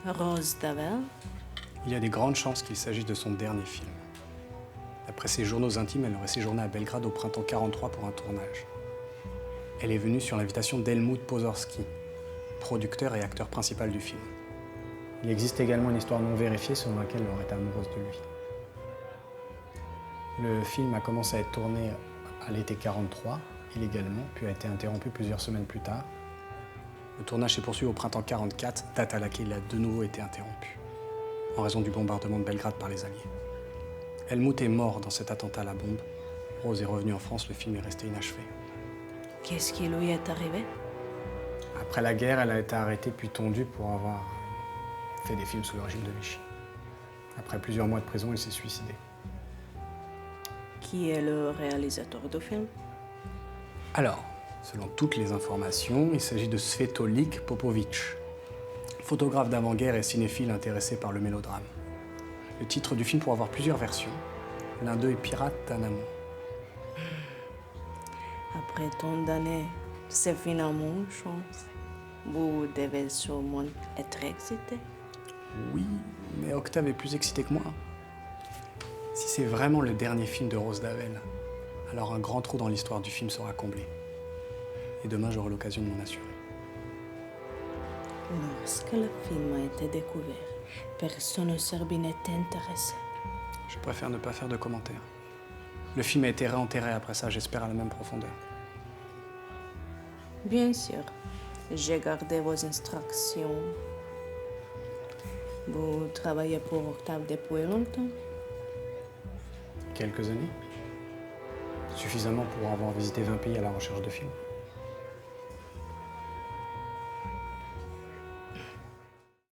Rose d'Avel? Il y a des grandes chances qu'il s'agisse de son dernier film. D'après ses journaux intimes, elle aurait séjourné à Belgrade au printemps 43 pour un tournage. Elle est venue sur l'invitation d'Helmut Pozorski, producteur et acteur principal du film. Il existe également une histoire non vérifiée selon laquelle elle aurait été amoureuse de lui. Le film a commencé à être tourné à l'été 43, illégalement, puis a été interrompu plusieurs semaines plus tard. Le tournage s'est poursuivi au printemps 44, date à laquelle il a de nouveau été interrompu, en raison du bombardement de Belgrade par les Alliés. Helmut est mort dans cet attentat à la bombe. Rose est revenue en France, le film est resté inachevé. Qu'est-ce qui lui est arrivé? Après la guerre, elle a été arrêtée puis tondue pour avoir fait des films sous le régime de Vichy. Après plusieurs mois de prison, elle s'est suicidée. Qui est le réalisateur du film? Alors, selon toutes les informations, il s'agit de Svetolik Popovic, photographe d'avant-guerre et cinéphile intéressé par le mélodrame. Le titre du film pourrait avoir plusieurs versions. L'un d'eux est Pirate d'un amour. Après tant d'années, c'est finalement une chance. Vous devez sûrement être excité. Oui, mais Octave est plus excité que moi. Si c'est vraiment le dernier film de Rose d'Avel, alors un grand trou dans l'histoire du film sera comblé. Et demain, j'aurai l'occasion de m'en assurer. Lorsque le film a été découvert, personne au Serbie n'était intéressé. Je préfère ne pas faire de commentaires. Le film a été réenterré après ça, j'espère à la même profondeur. Bien sûr, j'ai gardé vos instructions. Vous travaillez pour Octave depuis longtemps? Quelques années. Suffisamment pour avoir visité 20 pays à la recherche de films.